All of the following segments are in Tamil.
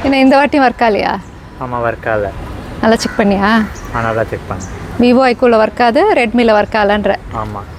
என்ன இந்த வாட்டியும் ஒர்க் ஆகலையா? ஆமாம், ஒர்க் ஆகல. நல்லா செக் பண்ணியா? நல்லா செக் பண்ணேன். விவோ ஐக்கூவில் ஒர்க் ஆகுது, ரெட்மியில் ஒர்க் ஆகலன்ற. ஆமாம்,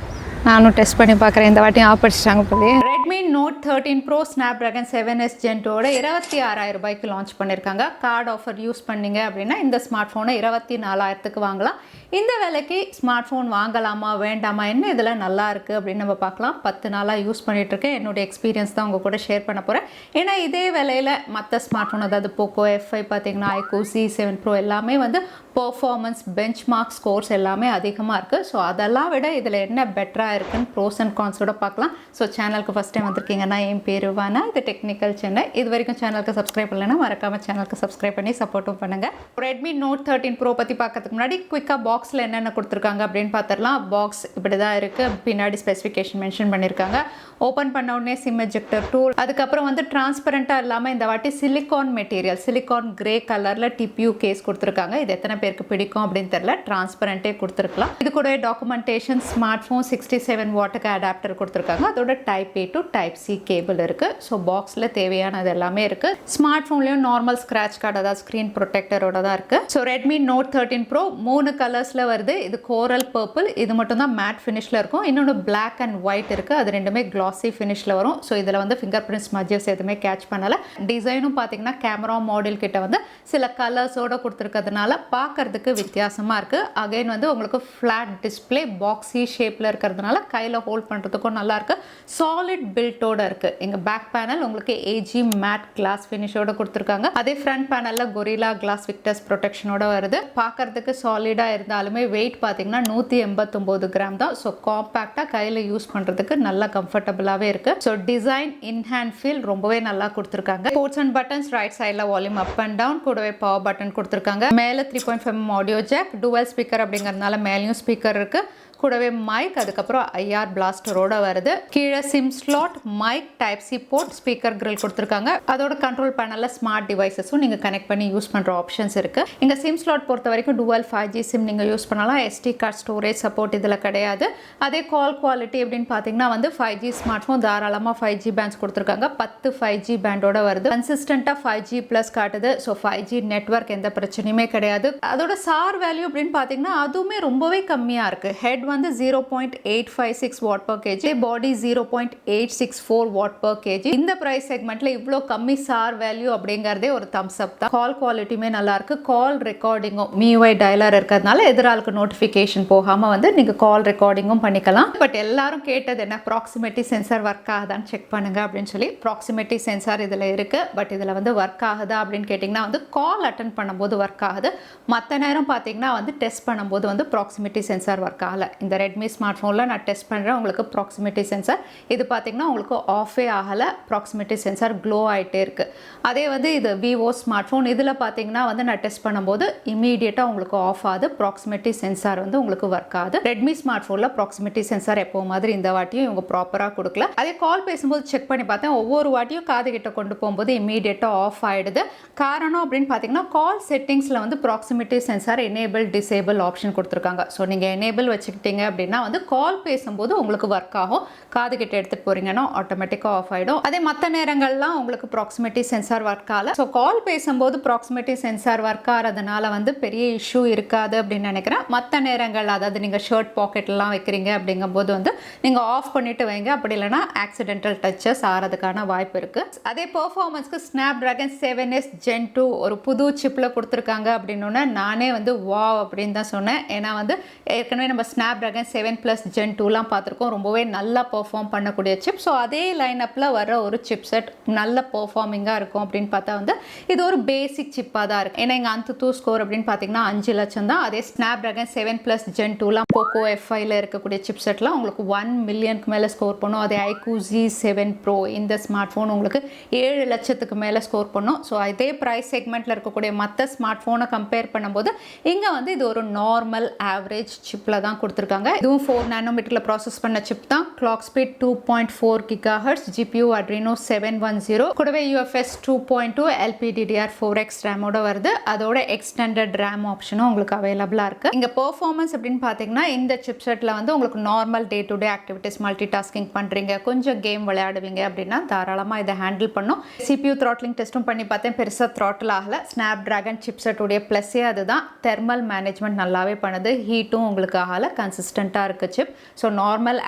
நானும் டெஸ்ட் பண்ணி பார்க்குறேன். இந்த வாட்டியும் ஆஃப் அடிச்சிட்டாங்க போலயே. Redmi note 13 pro Snapdragon 7S Gen 2 26,000 ரூபாய்க்கு லான்ச் பண்ணியிருக்காங்க. கார்டு ஆஃபர் யூஸ் பண்ணீங்க அப்படின்னா இந்த ஸ்மார்ட் ஃபோனை 24,000க்கு வாங்கலாம். இந்த விலைக்கு ஸ்மார்ட் ஃபோன் வாங்கலாமா வேண்டாமா, என்ன இதில் நல்லா இருக்குது அப்படின்னு நம்ம பார்க்கலாம். 10 நாளாக யூஸ் பண்ணிகிட்டு இருக்கேன். என்னுடைய எக்ஸ்பீரியன்ஸ் தான் உங்கள் கூட ஷேர் பண்ண போகிறேன். ஏன்னா இதே விலையில் மற்ற ஸ்மார்ட் ஃபோன், அதாவது போக்கோ F5 பார்த்தீங்கன்னா ஐக்கூ C7 Pro எல்லாமே வந்து பர்ஃபார்மன்ஸ் பெஞ்ச்மார்க் ஸ்கோர்ஸ் எல்லாமே அதிகமாக இருக்குது. ஸோ அதெல்லாம் விட இதில் என்ன பெட்டராக இருக்குன்னு ப்ரோஸ் அண்ட் கான்ஸோட பார்க்கலாம். ஸோ சேனலுக்கு ஃபஸ்ட் டைம் வந்திருக்கீங்கன்னா என் பேர் வானா, இது டெக்னிக்கல் சென்னை. இது வரைக்கும் சேனலுக்கு சப்ஸ்கிரைப் பண்ணலைன்னா மறக்காமல் சேனலுக்கு சப்ஸ்கிரைப் பண்ணி சப்போர்ட்டும் பண்ணுங்கள். ரெட்மி நோட் 13 ப்ரோ பற்றி பார்க்கறதுக்கு முன்னாடி குயிக்காக பாக்ஸில் என்னென்ன கொடுத்துருக்காங்க அப்படின்னு பார்த்துடலாம். பாக்ஸ் இப்படி தான் இருக்குது. பின்னாடி ஸ்பெசிஃபிகேஷன் மென்ஷன் பண்ணியிருக்காங்க. ஓப்பன் பண்ண உடனே சிம் எஜெக்டர் டூல், அதுக்கப்புறம் வந்து டிரான்ஸ்பரண்ட்டாக இல்லாமல் இந்த வாட்டி சிலிகான் மெட்டீரியல், சிலிகான் கிரே கலரில் டிபியூ கேஸ் கொடுத்துருக்காங்க. இது எத்தனை பேருக்கு பிடிக்கும் அப்படின்னு தெரியல. டிரான்ஸ்பரண்டே கொடுத்துருக்கலாம். இது கூட டாக்குமெண்டேஷன், ஸ்மார்ட் ஃபோன் 67 வாட்டுக்கு அடாப்டர் கொடுத்துருக்காங்க. அதோட type A to type C cable இருக்குது. ஸோ பாக்ஸில் தேவையானது எல்லாமே இருக்குது. ஸ்மார்ட் ஃபோன்லேயும் நார்மல் ஸ்க்ராட்ச் கார்டு, அதாவது ஸ்க்ரீன் ப்ரொடெக்டரோட தான் இருக்குது. ஸோ ரெட்மி நோட் 13 ப்ரோ 3 கலர்ஸில் வருது. இது கோரல் பர்பிள், இது மட்டும் தான் மேட் ஃபினிஷில் இருக்கும். இன்னொன்று பிளாக் அண்ட் ஒயிட் இருக்குது. அது ரெண்டுமே கிளாசி ஃபினிஷில் வரும். ஸோ இதில் வந்து ஃபிங்கர் பிரிண்ட் ஸ்மட்ஜஸ் எதுவுமே கேட்ச் பண்ணலை. டிசைனும் பார்த்தீங்கன்னா கேமரா மாடல் கிட்ட வந்து சில கலர்ஸோடு கொடுத்துருக்கிறதுனால பார்க்கறதுக்கு வித்தியாசமாக இருக்குது. அகைன் வந்து உங்களுக்கு ஃப்ளாட் டிஸ்பிளே பாக்ஸி ஷேப்பில் இருக்கிறதுனால கையில் ஹோல்ட் பண்ணுறதுக்கும் நல்லாயிருக்கு. சாலிட் பில்ட்டோட இருக்குது. இங்கே பேக் பேனல் உங்களுக்கு ஏஜி மேட் கிளாஸ் ஃபினிஷோட கொடுத்துருக்காங்க. அதே ஃப்ரண்ட் பேனலில் கொரில்லா கிளாஸ் விக்டர்ஸ் ப்ரொடெக்ஷனோட வருது. பார்க்கறதுக்கு சாலிடாக இருந்தாலுமே வெயிட் பார்த்தீங்கன்னா 189 கிராம் தான். ஸோ காம்பேக்டாக கையில் யூஸ் பண்ணுறதுக்கு நல்லா கம்ஃபர்டபுளாகவே இருக்குது. So design in hand feel ரொம்பவே நல்லா கொடுத்துருக்காங்க. போர்ட்ஸ் அண்ட் பட்டன்ஸ் ரைட் சைடில் வால்யூம் அப் அண்ட் டவுன், கூடவே பவர் பட்டன் கொடுத்துருக்காங்க. மேலே 3.5 ஆடியோ ஜாக், டுவல் ஸ்பீக்கர் அப்படிங்கிறதுனால மேலேயும் ஸ்பீக்கர் இருக்குது. கூடவே மைக், அதுக்கப்புறம் ஐஆர் பிளாஸ்டரோட வருது. கீழே SIM slot, mic, type C port, speaker grill கொடுத்துருக்காங்க. அதோட கண்ட்ரோல் பேனலில் ஸ்மார்ட் டிவைசஸும் நீங்கள் கனெக்ட் பண்ணி யூஸ் பண்ணுற ஆப்ஷன்ஸ் இருக்குது. இங்கே சிம் ஸ்லாட் பொறுத்த வரைக்கும் டுவல் 5G சிம் நீங்கள் யூஸ் பண்ணலாம். SD கார்டு ஸ்டோரேஜ் சப்போர்ட் இதில் கிடையாது. அதே கால் குவாலிட்டி அப்படின்னு பார்த்தீங்கன்னா வந்து 5G ஸ்மார்ட் ஃபோன் தாராளமாக 5G பேண்ட்ஸ் கொடுத்துருக்காங்க. 10 5G பேண்டோட வருது. கன்சிஸ்டண்ட்டாக 5G+ காட்டுது. ஸோ 5G நெட்வொர்க் எந்த பிரச்சனையுமே கிடையாது. அதோட சார் வேல்யூ அப்படின்னு பார்த்தீங்கன்னா அதுவுமே ரொம்பவே கம்மியாக இருக்குது. ஹெட் வந்து 0.856 what per kg, body 0.864 what per kg. இந்த பிரைஸ் செக்மெண்ட்ல இவ்வளோ கம்மி சார் வேல்யூ அப்படிங்கிறதே ஒரு தம்ஸ் அப் தான். கால் குவாலிட்டியுமே நல்லா இருக்கு. கால் ரெக்கார்டிங்கும் MIUI டயலர் இருக்கிறதுனால எதிராளுக்கு நோட்டிஃபிகேஷன் போகாமல் வந்து நீங்கள் கால் ரெக்கார்டிங்கும் பண்ணிக்கலாம். பட் எல்லாரும் கேட்டது என்ன, ப்ராக்சிமிட்டி சென்சார் ஒர்க் ஆகுதான்னு செக் பண்ணுங்க அப்படின்னு சொல்லி. ப்ராக்சிமிட்டி சென்சார் இதில் இருக்கு. பட் இதில் வந்து ஒர்க் ஆகுதா அப்படின்னு கேட்டிங்கன்னா வந்து கால் அட்டன் பண்ணும்போது ஒர்க் ஆகுது. மற்ற நேரம் பார்த்தீங்கன்னா வந்து டெஸ்ட் பண்ணும்போது வந்து ப்ராக்சிமிட்டி சென்சார் ஒர்க் ஆகலை. இந்த ரெட்மி ஸ்மார்ட் ஃபோனில் நான் டெஸ்ட் பண்ணுறேன். உங்களுக்கு ப்ராக்சிமிட்டி சென்சார் இது பார்த்தீங்கன்னா உங்களுக்கு ஆஃபே ஆகலை. ப்ராக்சிமிட்டி சென்சார் க்ளோ ஆகிட்டே இருக்குது. அதே வந்து இது விவோ ஸ்மார்ட் ஃபோன், இதில் பார்த்தீங்கன்னா வந்து நான் டெஸ்ட் பண்ணும்போது இமீடியட்டாக உங்களுக்கு ஆஃப் ஆகுது. ப்ராக்சிமிட்டி சென்சார் வந்து உங்களுக்கு ஒர்க் ஆகுது. ரெட்மி ஸ்மார்ட் ஃபோனில் ப்ராக்சிமிட்டி சென்சார் எப்போ மாதிரி இந்த வாட்டியும் இவங்க ப்ராப்பராக கொடுக்கல. அதே கால் பேசும்போது செக் பண்ணி பார்த்தேன். ஒவ்வொரு வாட்டியும் காது கிட்ட கொண்டு போகும்போது இமீடியட்டாக ஆஃப் ஆகிடுது. காரணம் அப்படின்னு பார்த்தீங்கன்னா கால் செட்டிங்ஸில் வந்து proximity sensor enable disable option கொடுத்துருக்காங்க. ஸோ நீங்கள் எனேபிள் வச்சுக்கிட்டீங்க அப்படின்னா வந்து கால் பேசும்போது உங்களுக்கு ஒர்க் ஆகும். காது கிட்ட எடுத்துட்டு போறீங்கன்னா ஆட்டோமேட்டிக்காக ஆஃப் ஆகிடும். அதே மற்ற நேரங்கள்லாம் உங்களுக்கு ப்ராக்சிமிட்டி சென்சார் ஒர்க் ஆகல. ஸோ கால் பேசும்போது ப்ராக்சிமிட்டி சென்சார் ஒர்க் ஆகிறதுனால வந்து பெரிய இஷ்யூ இருக்காது அப்படின்னு நினைக்கிறேன். மற்ற நேரங்கள், அதாவது நீங்கள் ஷர்ட் பாக்கெட்லாம் வைக்கிறீங்க அப்படிங்கும்போது வந்து நீங்கள் ஆஃப் பண்ணிட்டு வைங்க. அப்படி இல்லைனா ஆக்சிடென்டல் டச்சஸ் ஆகிறதுக்கான வாய்ப்பு இருக்கு. அதே பெர்ஃபார்மன்ஸ்க்கு ஸ்னாப்ட்ராகன் 7S Gen 2 ஒரு புது சிப்பில் கொடுத்துருக்காங்க அப்படின்னு நானே வந்து வாவ் அப்படின்னு தான் சொன்னேன். ஏன்னா வந்து ஏற்கனவே நம்ம ஸ்னாப்ட்ராகன் 7+ Gen 2லாம் பார்த்துருக்கோம். ரொம்பவே நல்லா பெர்ஃபார்ம் பண்ணக்கூடிய சிப். ஸோ அதே லைனப்பில் வர ஒரு சிப் செட் நல்ல பெர்ஃபார்மிங்காக இருக்கும் அப்படின்னு பார்த்தா வந்து இது ஒரு பேசிக் சிப்பாக தான் இருக்குது. ஏன்னா எங்கள் AnTuTu ஸ்கோர் அப்படின்னு பார்த்தீங்கன்னா 5 லட்சம் தான். அதே ஸ்னாப்ட்ராகன் 7+ Gen 2லாம் போக்கோ F5ல இருக்கக்கூடிய சிப் செட்லாம் உங்களுக்கு 1 மில்லியனுக்கு மேலே ஸ்கோர் பண்ணும். அதே ஐக்கூ Z7 Pro இந்த ஸ்மார்ட் ஃபோன் உங்களுக்கு 7 லட்சத்துக்கு மேலே ஸ்கோர் பண்ணும். ஸோ அதே ப்ரைஸ் செக்மெண்ட்டில் இருக்கக்கூடிய மற்ற ஸ்மார்ட் ஃபோனை கம்பேர் பண்ணும்போது இங்கே வந்து இது ஒரு நார்மல் ஆவரேஜ் சிப்பில் தான் கொடுத்துருக்காங்க. கொடுத்துருக்காங்க. இதுவும் 4 நானோமீட்டரில் ப்ராசஸ் பண்ண சிப் தான். Clock speed 2.4 GHz, GPU Adreno 710, கூடவே UFS 2.2 LPDDR4X ரேமோட வருது. அதோட எக்ஸ்டெண்டட் ரேம் ஆப்ஷனும் உங்களுக்கு அவைலபிளாக இருக்குது. இங்கே பெர்ஃபார்மன்ஸ் அப்படின்னு பார்த்தீங்கன்னா இந்த சிப் செட்டில் வந்து உங்களுக்கு normal day to day activities multi tasking பண்ணுறீங்க, கொஞ்சம் கேம் விளையாடுவீங்க அப்படின்னா தாராளமாக இதை ஹேண்டில் பண்ணும். CPU த்ராட்லிங் டெஸ்ட்டும் பண்ணி பார்த்தேன், பெருசாக த்ராட்டில் ஆகலை. ஸ்னாப் ட்ராகன் சிப் செட்டுடைய ப்ளஸ்ஸே அதுதான். தெர்மல் மேனேஜ்மெண்ட் நல்லாவே பண்ணுது, ஹீட்டும் உங்களுக்கு ஆகலை, கன்சிஸ்டண்ட்டாக இருக்குது சிப். ஸோ நார்மல்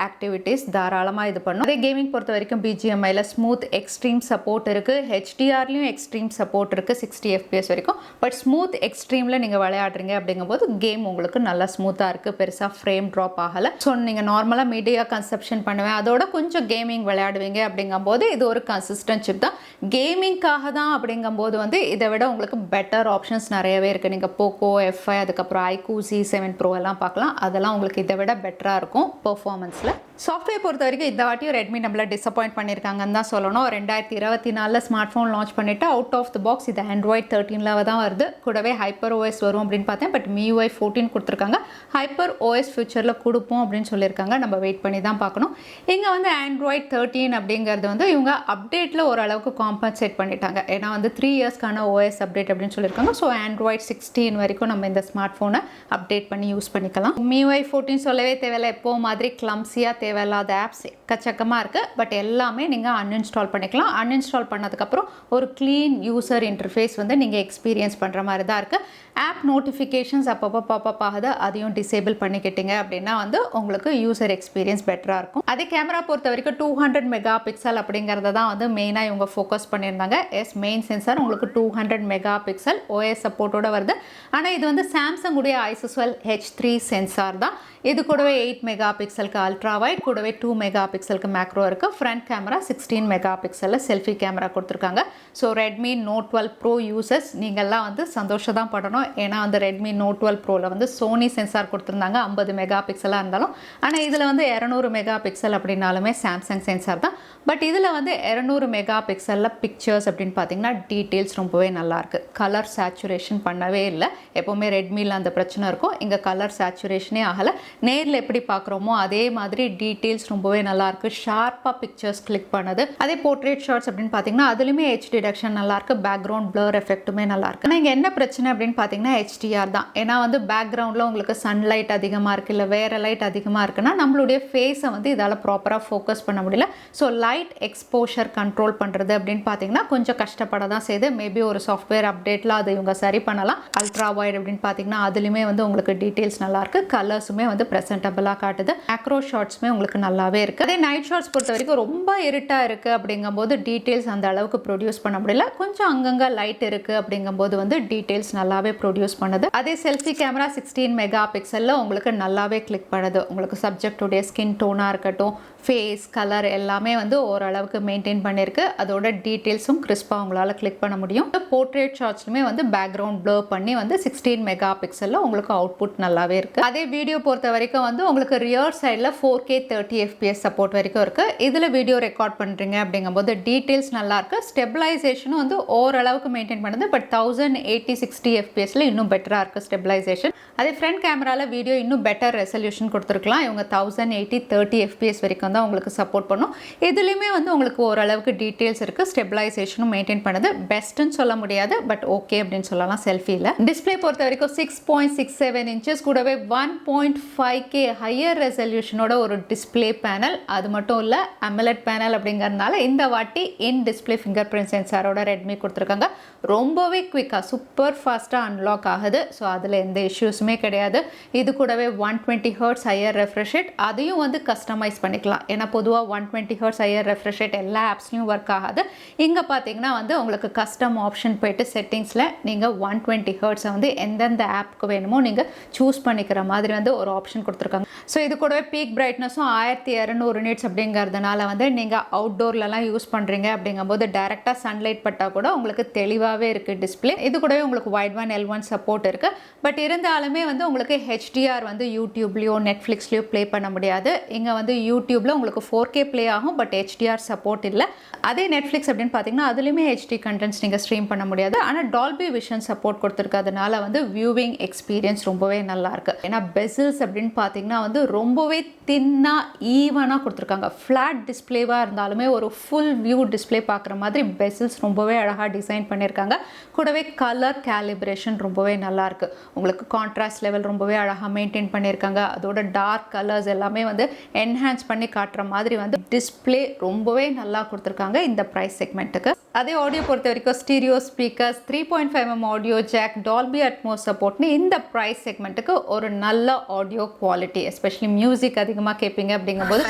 ஆக்டிவிட்டீஸ் தாராளமாக இது பண்ணும். அதே கேமிங் பொறுத்த வரைக்கும் BGMIயில் ஸ்மூத் எக்ஸ்ட்ரீம் சப்போர்ட் இருக்குது, HDRலையும் எக்ஸ்ட்ரீம் சப்போர்ட் இருக்குது 60 FPS வரைக்கும். பட் ஸ்மூத் எக்ஸ்ட்ரீமில் நீங்கள் விளையாடுறீங்க அப்படிங்கும்போது கேம் உங்களுக்கு நல்லா ஸ்மூத்தாக இருக்குது, பெருசாக ஃப்ரேம் ட்ராப் ஆகலை. ஸோ நீங்கள் நார்மலாக மீடியா கன்சப்ஷன் பண்ணுவேன், அதோட கொஞ்சம் கேமிங் விளையாடுவீங்க அப்படிங்கும்போது இது ஒரு கன்சிஸ்டன்ட் சிப் தான். கேமிங்காக தான் அப்படிங்கும்போது வந்து இதை விட உங்களுக்கு பெட்டர் ஆப்ஷன்ஸ் நிறையவே இருக்குது. நீங்கள் போக்கோ F5 அதுக்கப்புறம் iQOO C7 Pro எல்லாம் பார்க்கலாம், அதெல்லாம் உங்களுக்கு இதை விட பெட்டராக இருக்கும் பெர்ஃபார்மன்ஸில். சாஃப்ட்வேர் பொறுத்த வரைக்கும் இந்த வாட்டியும் ரெட்மி நம்மளை டிசப்பாயிண்ட் பண்ணியிருக்காங்கன்னு தான் சொல்லணும். 2024 ஸ்மார்ட் ஃபோன் லான்ச் பண்ணிவிட்டு அவுட் ஆஃப் த பாக்ஸ் இது Android 13 தான் வருது. கூடவே ஹைப்பர் OS வரும் அப்படின்னு பார்த்தேன், பட் MIUI 14 கொடுத்துருக்காங்க. ஹைப்பர் OS ஃபியூச்சரில் கொடுப்போம் அப்படின்னு சொல்லியிருக்காங்க, நம்ம வெயிட் பண்ணி தான் பார்க்கணும். இங்கே வந்து Android 13 அப்படிங்கிறது வந்து இவங்க அப்டேட்டில் ஓரளவுக்கு காம்பன்சேட் பண்ணிட்டாங்க. ஏன்னா வந்து 3 இயர்ஸ்க்கான OS அப்டேட் அப்படின்னு சொல்லியிருக்காங்க. ஸோ Android 16 வரைக்கும் நம்ம இந்த ஸ்மார்ட் ஃபோனை அப்டேட் பண்ணி யூஸ் பண்ணிக்கலாம். MIUI 14 சொல்லவே தேவையில்லை, எப்போ மாதிரி கிளம்ஸியாக தேவையில்லாத ஆப்ஸ் எக்கச்சக்கமாக இருக்குது. பட் எல்லாமே நீங்கள் அன்இன்ஸ்டால் பண்ணிக்கலாம். அன்இன்ஸ்டால் பண்ணதுக்கப்புறம் ஒரு க்ளீன் யூசர் இன்டர்ஃபேஸ் வந்து நீங்கள் எக்ஸ்பீரியன்ஸ் பண்ணுற மாதிரி தான் இருக்குது. ஆப் நோட்டிஃபிகேஷன்ஸ் அப்பப்போ பாப்பப் ஆகுது, அதையும் டிசேபிள் பண்ணிக்கிட்டீங்க அப்படின்னா வந்து உங்களுக்கு யூசர் எக்ஸ்பீரியன்ஸ் பெட்டராக இருக்கும். அதே கேமரா பொறுத்த வரைக்கும் 200 மெகா பிக்சல் அப்படிங்கிறத தான் வந்து மெயினாக இவங்க ஃபோக்கஸ் பண்ணியிருந்தாங்க. மெயின் சென்சார் உங்களுக்கு 200 மெகா பிக்சல் OS சப்போர்ட்டோட வருது. ஆனால் இது வந்து சாம்சங் உடைய ISOCELL H3 சென்சார் தான். இது கூடவே 8 மெகா பிக்சலுக்கு அல்ட்ரா வைட், கூடவே 2 மெகா பிக்சலுக்கு மேக்ரோ இருக்குது. ஃப்ரண்ட் கேமரா 16 மெகா பிக்சலில் செல்ஃபி கேமரா கொடுத்துருக்காங்க. So Redmi note 12 pro users நீங்கள்லாம் வந்து சந்தோஷம் தான் படணும். ஏன்னா வந்து ரெட்மி நோட் 12 ப்ரோவில் வந்து சோனி சென்சார் கொடுத்துருந்தாங்க 50 மெகா பிக்சலாக இருந்தாலும். ஆனால் இதில் வந்து 200 மெகா பிக்சல் அப்படின்னாலுமே சாம்சங் சென்சார் தான். பட் இதில் வந்து 200 மெகா பிக்சலில் பிக்சர்ஸ் அப்படின்னு பார்த்தீங்கன்னா டீட்டெயில்ஸ் ரொம்பவே நல்லாயிருக்கு. கலர் சேச்சுரேஷன் பண்ணவே இல்லை. எப்போவுமே ரெட்மியில் அந்த பிரச்சனை இருக்கும், இங்கே கலர் சேச்சுரேஷனே ஆகலை. நேரில் எப்படி பார்க்குறோமோ அதே மாதிரி டீட்டெயில்ஸ் ரொம்பவே நல்லாயிருக்கு. ஷார்ப்பாக பிக்சர்ஸ் கிளிக் பண்ணது. அதே போர்ட்ரேட் ஷாட்ஸ் அப்படின்னு பார்த்தீங்கன்னா அதுலேயுமே HD டிடக்ஷன் நல்லாயிருக்கு, பேக்ரவுண்ட் பிளர் எஃபெக்ட்டுமே நல்லாயிருக்கு. ஆனால் இங்கே என்ன பிரச்சனை அப்படின்னு பார்த்தீங்கன்னா HDR தான். ஏன்னா வந்து பேக்ரவுண்டில் உங்களுக்கு சன்லைட் அதிகமாக இருக்குது, இல்லை வேறு லைட் அதிகமாக இருக்குன்னா நம்மளுடைய ஃபேஸை வந்து இதால் ப்ராப்பராக ஃபோக்கஸ் பண்ண முடியல. ஸோ லைட் எக்ஸ்போஷர் கண்ட்ரோல் பண்ணுறது அப்படின்னு பார்த்தீங்கன்னா கொஞ்சம் கஷ்டப்பட தான் செய்யுது. மேபி ஒரு சாஃப்ட்வேர் அப்டேட்டில் அது இவங்க சரி பண்ணலாம். அல்ட்ரா வைட் அப்படின்னு பார்த்தீங்கன்னா அதுலேயுமே வந்து உங்களுக்கு டீட்டெயில்ஸ் நல்லாயிருக்கு, கலர்ஸுமே வந்து ப்ரெசென்டபிளாக காட்டுது. மேக்ரோ ஷாட்ஸுமே உங்களுக்கு நல்லாவே இருக்குது. அதே நைட் ஷாட்ஸ் பொறுத்த வரைக்கும் ரொம்ப இருட்டாக இருக்குது அப்படிங்கும்போது டீட்டெயில்ஸ் அந்த அளவுக்கு ப்ரொடியூஸ் பண்ண முடியல. கொஞ்சம் அங்கங்கே லைட் இருக்குது அப்படிங்கும்போது வந்து டீட்டெயில்ஸ் நல்லாவே ப்ரொடியூஸ் பண்ணுது. அதே செல்ஃபி கேமரா 16 மெகா பிக்சலில் உங்களுக்கு நல்லாவே கிளிக் பண்ணுது. உங்களுக்கு சப்ஜெக்டுடைய ஸ்கின் டோனாக இருக்கட்டும், ஃபேஸ் கலர் எல்லாமே வந்து ஓரளவுக்கு மெயின்டைன் பண்ணியிருக்கு. அதோட டீட்டெயில்ஸும் கிறிஸ்பாக உங்களால் கிளிக் பண்ண முடியும். போர்ட்ரேட் ஷாட்ஸ்லுமே வந்து பேக்ரவுண்ட் ப்ளர் பண்ணி வந்து 16 மெகா பிக்சலில் உங்களுக்கு அவுட்புட் நல்லாவே இருக்குது. அதே வீடியோ பொறுத்த வரைக்கும் வந்து உங்களுக்கு ரியர் சைடில் 4K 30 FPS சப்போர்ட் வரைக்கும் இருக்குது. இதில் வீடியோ ரெக்கார்ட் பண்ணுறீங்க அப்படிங்கும்போது டீட்டெயில்ஸ் நல்லாயிருக்கு. ஸ்டெபிலைசேஷனும் வந்து ஓரளவுக்கு மெயின்டைன் பண்ணுது. பட் 1080-60 FPSல இன்னும் பெட்டராக இருக்குது ஸ்டெபிலைசேஷன். அதே ஃப்ரண்ட் கேமராவில் வீடியோ இன்னும் பெட்டர் ரெசல்யூஷன் கொடுத்துருக்கலாம். இவங்க 1080-30 FPS வரைக்கும் தான் உங்களுக்கு சப்போர்ட் பண்ணும். இதுலேயுமே வந்து உங்களுக்கு ஓரளவுக்கு டீட்டெயில்ஸ் இருக்குது, ஸ்டெபிலைசேஷனும் மெயின்டைன் பண்ணுது. பெஸ்ட்டுன்னு சொல்ல முடியாது, பட் ஓகே அப்படின்னு சொல்லலாம் செல்ஃபியில். டிஸ்பிளே பொறுத்த வரைக்கும் 6.67 இன்ச்சஸ் கூடவே 1.5K ஹையர் ரெசல்யூஷனோட ஒரு டிஸ்பிளே பேனல். அது மட்டும் இல்லை AMOLED பேனல் அப்படிங்கிறதுனால இந்த வாட்டி இன் டிஸ்பிளே ஃபிங்கர் பிரிண்ட் சென்சாரோட ரெட்மி கொடுத்துருக்காங்க. ரொம்பவே குவிக்காக சூப்பர் ஃபாஸ்ட்டாக அன்லாக் ஆகுது. ஸோ அதில் எந்த இஷ்யூஸுமே கிடையாது. இது கூடவே 120 Hz ஹையர் ரெஃப்ரெஷ் ரேட், அதையும் வந்து கஸ்டமைஸ் பண்ணிக்கலாம். ஏன்னா பொதுவாக 120 Hz ஹையர் ரெஃப்ரெஷ் ரேட் எல்லா ஆப்ஸ்லையும் ஒர்க் ஆகாது. இங்கே பார்த்தீங்கன்னா வந்து உங்களுக்கு கஸ்டம் ஆப்ஷன் போய்ட்டு செட்டிங்ஸில் நீங்கள் 120 Hz வந்து எந்தெந்த ஆப்புக்கு வேணுமோ நீங்கள் சூஸ் பண்ணிக்கிற மாதிரி வந்து ஒரு ஆப்ஷன் கொடுத்துருக்காங்க. ஸோ இது கூடவே பீக் பிரைட்னஸும் 1200 நிட்ஸ் அப்படிங்கிறதுனால வந்து நீங்கள் அவுட்டோர்லலாம் யூஸ் பண்ணுறீங்க அப்படிங்கும்போது டேரெக்டாக சன்லைட் பட்டால் கூட உங்களுக்கு தெளிவாகவே இருக்குது டிஸ்பிளே. இது கூடவே உங்களுக்கு வைட்1 L1 சப்போர்ட் இருக்குது. பட் இருந்தாலுமே வந்து உங்களுக்கு HDR வந்து யூடியூப்லேயோ நெட்ஃப்ளிக்ஸ்லேயோ ப்ளே பண்ண முடியாது. இங்கே வந்து யூடியூப்பில் உங்களுக்கு 4K ப்ளே ஆகும், பட் HDR சப்போர்ட் இல்லை. அதே நெட்ஃப்ளிக்ஸ் அப்படின்னு பார்த்தீங்கன்னா அதுலேயுமே HD கண்டென்ட்ஸ் நீங்கள் ஸ்ட்ரீம் பண்ண முடியாது. ஆனால் டால்பி விஷன் சப்போர்ட் கொடுத்துருக்கிறதுனால வந்து வியூவிங் எக்ஸ்பீரியன்ஸ் ரொம்பவே நல்லாயிருக்கு. ஏன்னா பெசில்ஸ் அப்படின்னு பார்த்தீங்கன்னா வந்து ரொம்பவே தின்னாக ஈவனாக கொடுத்துருக்காங்க. ஃப்ளாட் டிஸ்பிளேவாக இருந்தாலுமே ஒரு ஃபுல் வியூ டிஸ்பிளே பார்க்குற மாதிரி பெசில்ஸ் ரொம்பவே அழகாக டிசைன் பண்ணியிருக்காங்க. கூடவே கலர் கேலிப்ரேஷன் ரொம்பவே நல்லாயிருக்கு. உங்களுக்கு கான்ட்ராஸ்ட் லெவல் ரொம்பவே அழகாக மெயின்டைன் பண்ணியிருக்காங்க. அதோட டார்க் கலர்ஸ் எல்லாமே வந்து என்ஹான்ஸ் பண்ணி காட்டுற மாதிரி வந்து டிஸ்பிளே ரொம்பவே நல்லா கொடுத்துருக்காங்க இந்த ப்ரைஸ் செக்மெண்ட்டுக்கு. அதே ஆடியோ பொறுத்த வரைக்கும் stereo speakers, 3.5mm audio jack, Dolby Atmos சப்போர்ட்னு இந்த ப்ரைஸ் செக்மெண்ட்டுக்கு ஒரு நல்ல ஆடியோ குவாலிட்டி. எஸ்பெஷலி மியூசிக் அதிகமாக கேட்பீங்க அப்படிங்கும்போது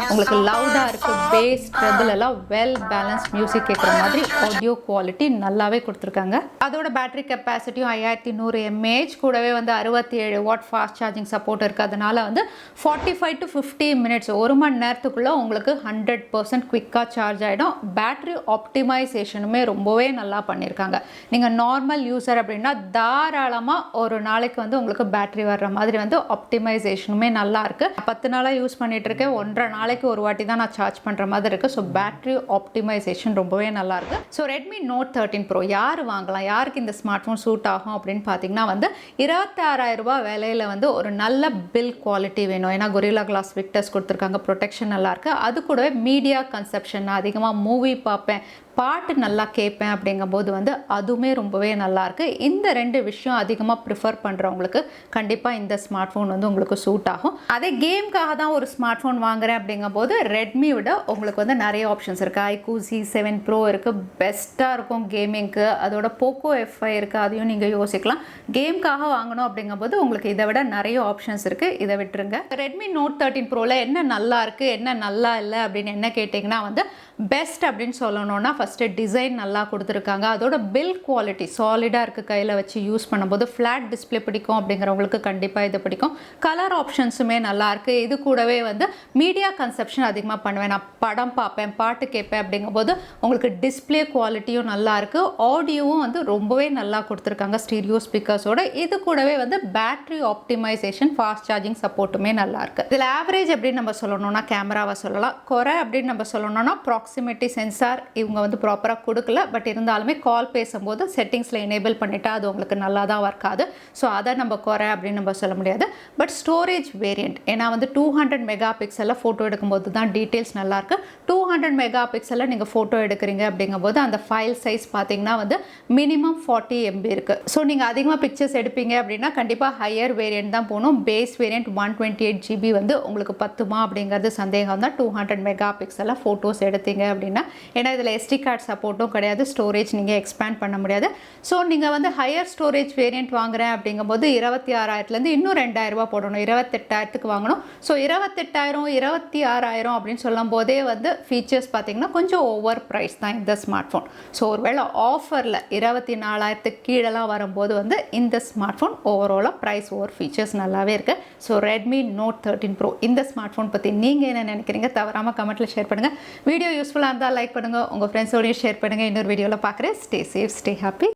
உங்களுக்கு லவுடாக இருக்குது, பேஸ் ட்ரெபிள் எல்லாம் வெல் பேலன்ஸ் மியூசிக் கேட்குற மாதிரி ஆடியோ குவாலிட்டி நல்லாவே கொடுத்துருக்காங்க. அதோட பேட்டரி கெப்பாசிட்டியும் 5100 mAh, கூடவே வந்து 67 வாட் ஃபாஸ்ட் சார்ஜிங் சப்போர்ட் இருக்குது. அதனால வந்து 45 to 50 minutes, 1 மணி நேரத்துக்குள்ளே உங்களுக்கு 100% குவிக்காக சார்ஜ் ஆகிடும். பேட்டரி ஆப்டிமைசேஷனுமே ரொம்பவே நல்லா பண்ணியிருக்காங்க. நீங்கள் நார்மல் யூசர் அப்படின்னா தாராளமாக ஒரு நாளைக்கு வந்து உங்களுக்கு பேட்டரி வர்ற மாதிரி வந்து ஆப்டிமைசேஷனுமே நல்லா இருக்குது. 10 நாளாக யூஸ் பண்ணிட்டு இருக்கேன், 1.5 நாளைக்கு ஒரு வாட்டி தான் நான் சார்ஜ் பண்ணுற மாதிரி இருக்குது. ஸோ பேட்டரி ஆப்டிமைசேஷன் ரொம்பவே நல்லா இருக்குது. ஸோ ரெட்மி நோட் 13 ப்ரோ யார் வாங்கலாம், யாருக்கு இந்த ஸ்மார்ட் ஃபோன் சூட் ஆகும் அப்படின்னு பார்த்தீங்கன்னா வந்து 26,000 ரூபாய் விலையில் வந்து ஒரு நல்ல பில் குவாலிட்டி வேணும். ஏன்னா கொரில்லா கிளாஸ் விக்டர்ஸ் கொடுத்துருக்காங்க, ப்ரொடெக்ஷன் நல்லா இருக்குது. அது கூடவே மீடியா கன்செப்ஷன், நான் அதிகமாக மூவி பார்ப்பேன், பாட்டு நல்லா கேட்பேன் அப்படிங்கும்போது வந்து அதுவுமே ரொம்பவே நல்லாயிருக்கு. இந்த 2 விஷயம் அதிகமாக ப்ரிஃபர் பண்ணுறவங்களுக்கு கண்டிப்பாக இந்த ஸ்மார்ட் ஃபோன் வந்து உங்களுக்கு சூட் ஆகும். அதே கேம்காக தான் ஒரு ஸ்மார்ட் ஃபோன் வாங்குறேன் அப்படிங்கும்போது ரெட்மி விட உங்களுக்கு வந்து நிறைய ஆப்ஷன்ஸ் இருக்குது. ஐக்கூ C7 ப்ரோ இருக்குது, பெஸ்ட்டாக இருக்கும் கேமிங்க்கு. அதோட போக்கோ F5 இருக்குது, அதையும் நீங்கள் யோசிக்கலாம். கேம்காக வாங்கணும் அப்படிங்கும்போது உங்களுக்கு இதை விட நிறைய ஆப்ஷன்ஸ் இருக்குது, இதை விட்டுருங்க. ரெட்மி நோட் 13 ப்ரோவில் என்ன நல்லா இருக்குது, என்ன நல்லா இல்லை அப்படின்னு என்ன கேட்டிங்கன்னா வந்து பெஸ்ட் அப்படின்னு சொல்லணும்னா ஃபஸ்ட்டு டிசைன் நல்லா கொடுத்துருக்காங்க. அதோட பில் குவாலிட்டி சாலிடாக இருக்குது, கையில் வச்சு யூஸ் பண்ணும்போது. ஃப்ளாட் டிஸ்பிளே பிடிக்கும் அப்படிங்கிறவங்களுக்கு கண்டிப்பாக இது பிடிக்கும். கலர் ஆப்ஷன்ஸுமே நல்லாயிருக்கு. இது கூடவே வந்து மீடியா கன்செப்ஷன் அதிகமாக பண்ணுவேன், நான் படம் பார்ப்பேன், பாட்டு கேட்பேன் அப்படிங்கும்போது உங்களுக்கு டிஸ்பிளே குவாலிட்டியும் நல்லாயிருக்கு. ஆடியோவும் வந்து ரொம்பவே நல்லா கொடுத்துருக்காங்க ஸ்டீரியோ ஸ்பீக்கர்ஸோட. இது கூடவே வந்து பேட்டரி ஆப்டிமைசேஷன், ஃபாஸ்ட் சார்ஜிங் சப்போர்ட்டுமே நல்லாயிருக்கு. இதில் ஆவரேஜ் அப்படின்னு நம்ம சொல்லணும்னா கேமராவை சொல்லலாம். குறை அப்படின்னு நம்ம சொல்லணும்னா ப்ராக்சிமிட்டி சென்சார் இவங்க வந்து ப்ராப்பராக கொடுக்கல. பட் இருந்தாலுமே கால் பேசும்போது செட்டிங்ஸில் எனேபிள் பண்ணிட்டா அது உங்களுக்கு நல்லா தான் ஒர்க் ஆகுது. ஸோ அதை நம்ம குறை அப்படின்னு நம்ம சொல்ல முடியாது. பட் ஸ்டோரேஜ் வேரியண்ட், ஏன்னா வந்து 200 மெகா பிக்சலில் ஃபோட்டோ எடுக்கும்போது தான் டீட்டெயில்ஸ் நல்லாயிருக்கு. 200 மெகா பிக்சலில் நீங்கள் ஃபோட்டோ எடுக்கிறீங்க அப்படிங்கும்போது அந்த ஃபைல் சைஸ் பார்த்தீங்கன்னா வந்து மினிமம் 40 MB இருக்குது. ஸோ நீங்கள் அதிகமாக பிக்சர்ஸ் எடுப்பீங்க அப்படின்னா கண்டிப்பாக ஹையர் வேரியண்ட் தான் போகணும். பேஸ் வேரியண்ட் 128 GB வந்து உங்களுக்கு பத்துமா அப்படிங்கிறது சந்தேகம் தான். 200 மெகா பிக்சலில் ஃபோட்டோஸ் எடுத்தீங்க அப்படின்னா, ஏன்னா இதில் SD கார்டு சப்போர்ட்டும் கிடையாது, ஸ்டோரேஜ் நீங்கள் எக்ஸ்பேண்ட் பண்ண முடியாது. ஸோ நீங்கள் வந்து ஹையர் ஸ்டோரேஜ் வேரியண்ட் வாங்குறேன் அப்படிங்கும்போது 26,000லேருந்து இன்னும் 2,000 ரூபா போடணும், 28,000க்கு வாங்கணும். ஸோ 28,000 26,000 அப்படின்னு சொல்லும் போதே வந்து ஃபீச்சர்ஸ் பார்த்தீங்கன்னா கொஞ்சம் ஓவர் ப்ரைஸ் தான் இந்த ஸ்மார்ட் ஃபோன். ஸோ ஒருவேளை ஆஃபரில் 24,000க்கு கீழெல்லாம் வரும்போது வந்து இந்த ஸ்மார்ட் ஃபோன் ஓவராலாக ப்ரைஸ் ஓவர் ஃபீச்சர்ஸ் நல்லாவே இருக்குது. ஸோ ரெட்மி நோட் 13 ப்ரோ இந்த ஸ்மார்ட் ஃபோன் பற்றி நீங்கள் என்ன நினைக்கிறீங்க தவறாமல் கமெண்ட்டில் ஷேர் பண்ணுங்கள். வீடியோ யூஸ்ஃபுல்லாக இருந்தால் லைக் பண்ணுங்கள், உங்கள் ஃப்ரெண்ட்ஸோடையும் ஷேர் பண்ணுங்கள். இன்னொரு வீடியோவில் பார்க்குறேன். Stay safe, stay happy.